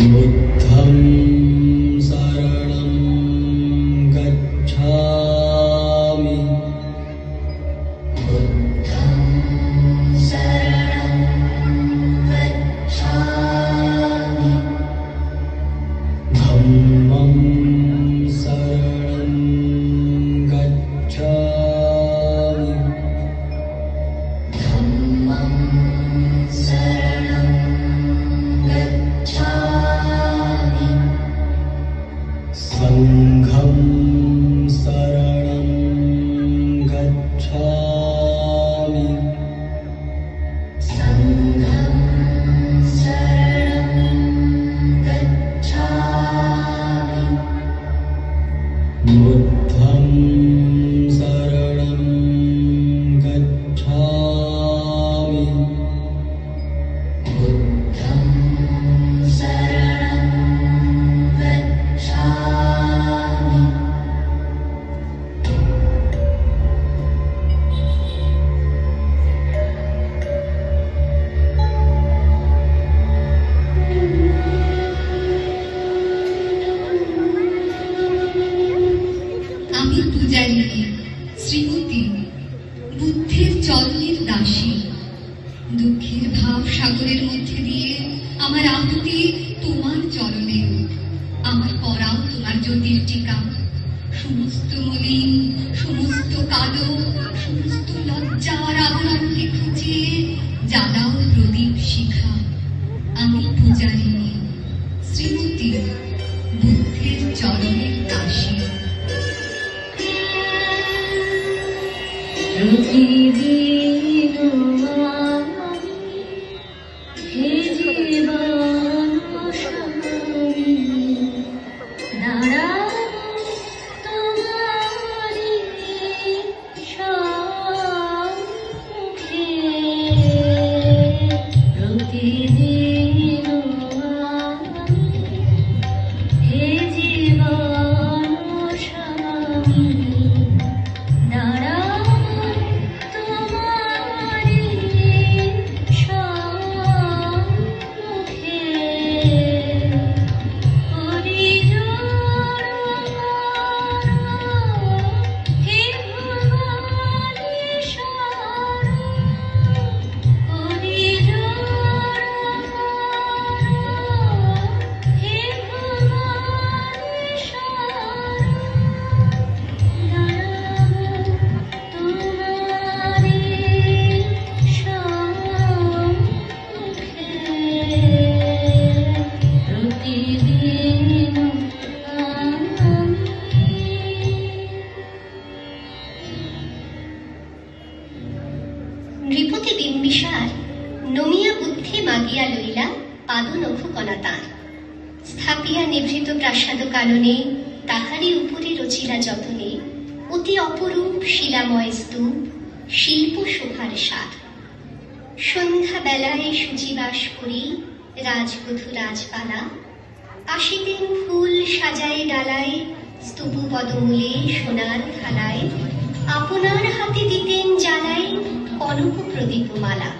बुद्धं शरणं गच्छामि। बुद्धं शरणं गच्छामि। धम्मं शरणं गच्छामि। धम्मं शरणं गच्छामि। संघं शरणं गच्छामि। संघं शरणं गच्छामि। बुद्धं शरणं गच्छामि। बुद्धं शरणं गच्छामि। আমি পূজারিণী শ্রীমতী, বুদ্ধের চরণের দাসী। দুঃখের ভাব সাগরের মধ্যে দিয়ে আমার আহুতি তোমার চরণে। আমার পরাও তোমার জ্যোতির টিকা। সমস্ত মলিন, সমস্ত কালো, সমস্ত লজ্জার আবরণকে খুঁজিয়ে জ্বালাও প্রদীপ শিখা। আমি পূজারিণী শ্রীমতী, বুদ্ধের চরণের দাসী। প্রতিদিন আমি হে জীবন স্বামী দাঁড়াবো তোমারি সম্মুখে। প্রতিদিন আমি হে জীবন স্বামী দাঁড়াবো তোমারি সম্মুখে। হরি জোড় হে ভুবনেশ্বর। হরি জোড় হে ভুবনেশ্বর। নৃপতি বিম্বিসার নমিয়া বুদ্ধি মাগিয়া লইলা পাদনখ কণা তাঁর। স্থাপিয়া নিভৃত প্রাসাদ কাননে তাহারি উপরে রচিলা যতনে অতি অপরূপ শিলাময় স্তূপ শিল্প শোভার সার। সন্ধ্যা বেলায় শুচিবাস করি রাজবধূ রাজপালা। আসিতেন ফুল সাজায় ডালায় স্তূপ পদমূলে সোনার থালায়। আপনার হাতে দিতেন জ্বালায় কনক প্রদীপমালা।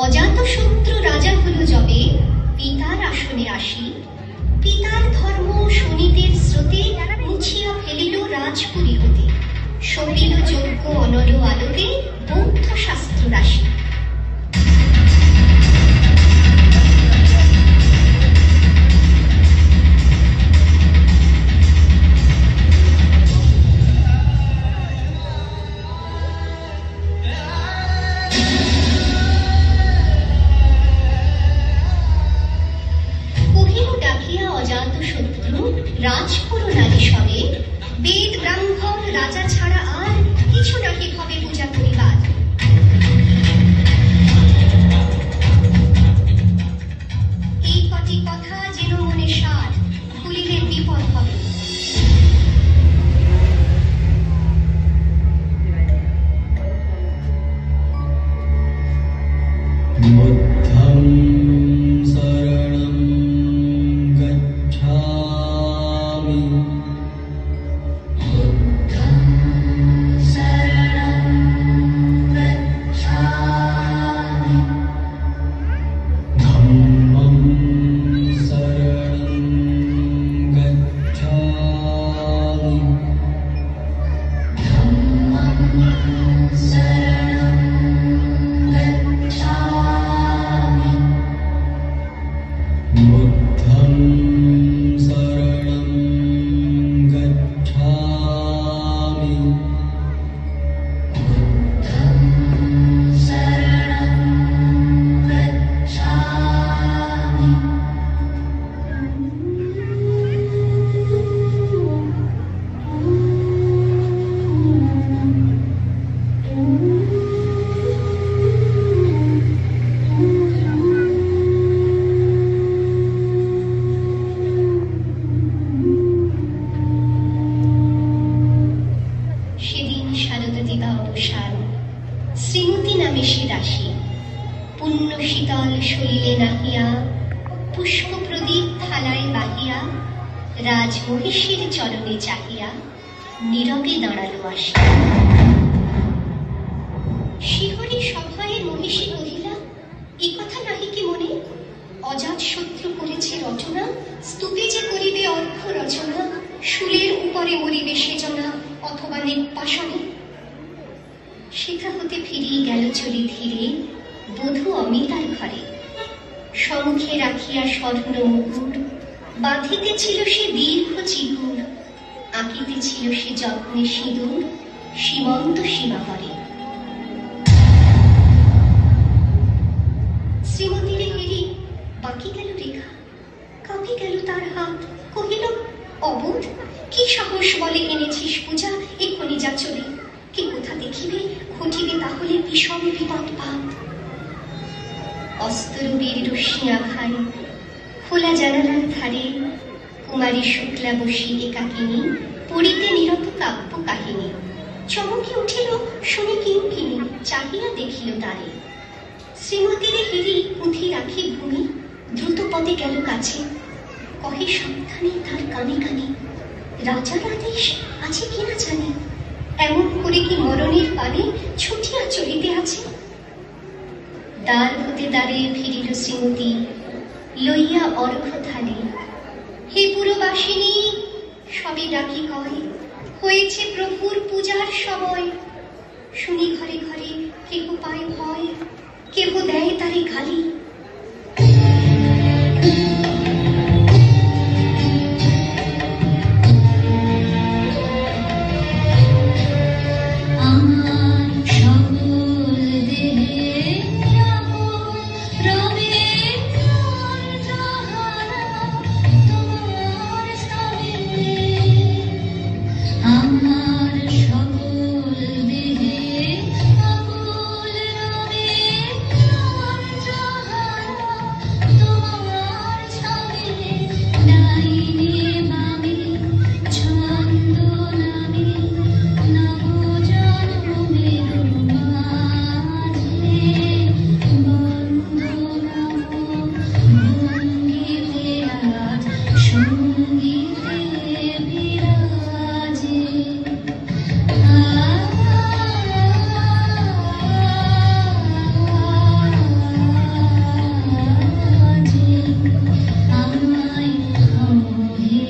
অজাতশত্রু রাজা হলো যবে পিতার আসনে আসি। পিতার ধর্ম শোনিতের স্রোতে মুছিয়া ফেলিল রাজপুরী হতে। সবিল যজ্ঞ অনল আলোকে বৌদ্ধ শাস্ত্র রাশি। দাসী, পুণ্য শীতল শরীরে নাহিয়া, পুষ্প প্রদীপ থালায় বাহিয়া, রাজ মহিষীর চরণে চাহিয়া নীরবে দাঁড়ালো আসি। শিহরি সভায় মহিষী কহিলা, এ কথা নাহি কি মনে? অজাত শত্রু করেছে রচনা, স্তূপে যে করিবে অর্ঘ রচনা, শুলের উপরে মরিবে সেজনা, অথবা নির্বাসনে। সেথা হতে ফিরিয়ে গেল চলি ধীরে বধূ অমিতার ঘরে। সম্মুখে রাখিয়া স্বর্ণ মুকুট, বাঁধিতেছিল সে দীর্ঘ চিগুর, আঁকিতেছিল সে যত্নে সিঁদুর সীমন্ত সীমাহরে। শ্রীমতীরে হেরি বাকি গেল রেখা, কাঁপে গেল তার হাত, কহিল, অবোধ, কি সাহস বলে এনেছিস পূজা এক্ষুনি যা চলে, কে কোথা দেখিবে ঘটিবে তাহলে বিষম বিপদপাত। অস্তরবীর রশ্মি আঘায় খোলা জানালার ধারে কুমারী শুক্লা বসি একাকিনী পড়িতে নিরত কাব্য কাহিনী। চমকে উঠিল শুনে কিঙ্কিনী, চাহিয়া দেখিল তারে। শ্রীমতীরে হেরি পুঁথি রাখি ভূমি, দ্রুত পদে গেল কাছে, কহে সাবধানে তার কানে কানে, রাজার আদেশ আছে কিনা জানি, এমন করে কি মরণের পানে ছুটিয়া চলিতে আছে। দ্বার হতে দ্বারে ফিরিল শ্রীমতী, লইয়া অর্ঘ থালি। হে পুরবাসিনী, সবে ডাকি কয়, হয়েছে প্রভুর পূজার সময়। শুনি ঘরে ঘরে কেহ পায় ভয়, কেহ দেয় তারে গালি। আমার সকল দেহে রবে যাহারা তোমার স্থানে। আমার সকল দেহে আকুল রবে যাহারা তোমার স্থানে। ডাইনে বামে ছন্দ নামে নব জন্মের মাঝে, বন্ধ নব ভঙ্গিতে আজ সঙ্গীতে বিরাজে। আমায় হে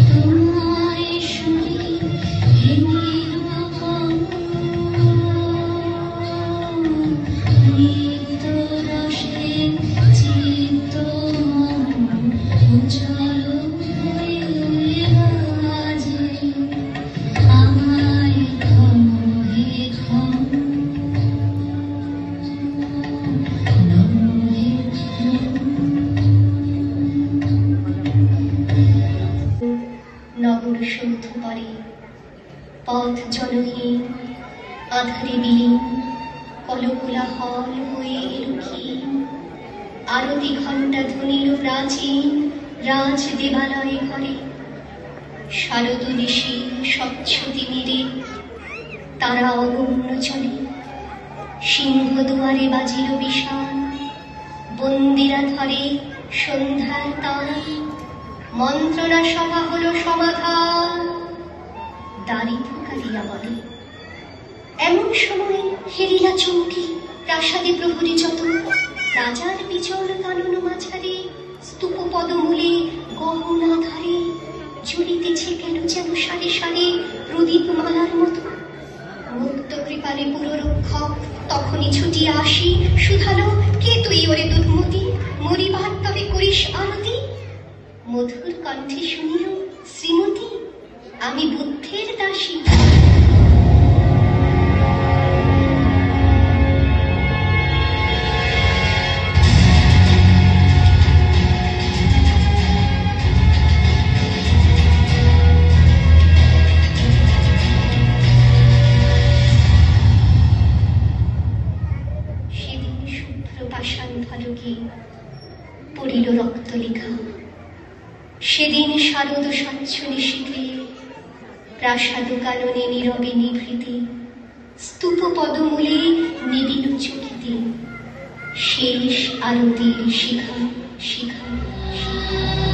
তোমায় শুনি হে নিরূপম, নিত্য রসে চিত্ত মম উজ্জ্বল হয়ে বাজে। আমায় হে নগর সৌধ পরে পথ জনহীন, আধারে বিলীন, কলকোলাহল হয়ে এলো ক্ষীণ। আরতি ঘণ্টা ধ্বনিল প্রাচীন রাজ দেবালয়ে ঘরে। শারদ দেশে স্বচ্ছ তিমিরে তারা অগম্য চলে। সিংহ দুয়ারে বাজিল বিশাল, বন্দিরা ধরে সন্ধ্যার তাল। মন্ত্রণা সভা হলো সমাধান, দাড়ি ফুকালিয়া বলে। এমন সময় হেরিলা চমকি, প্রাসাদে প্রহরী যত, রাজার বিচল কানন মাঝারে, স্তূপ পদমূলে গহনা ধারে জ্বলিতেছে কেন যেন সারে সারে প্রদীপ মালার মতো। মুক্ত কৃপালে পুররক্ষক তখনই ছুটিয়া আসি, শুধালো, কে তুই ওরে দুর্মতি, মরিবার তবে করিস আরতি। মধুর কণ্ঠে শুনিল শ্রীমতী, আমি বুদ্ধের দাসী। সেদিন শুভ্র পাষাণ ফলকে পড়িল রক্ত লেখা। সেদিন শারদ স্বচ্ছ নিশীথে প্রাসাদ কাননে নীরবে নিভৃতে স্তূপ পদমূলে নিবিড় চকিতে শেষ আরতির শিখা শিখা শিখা।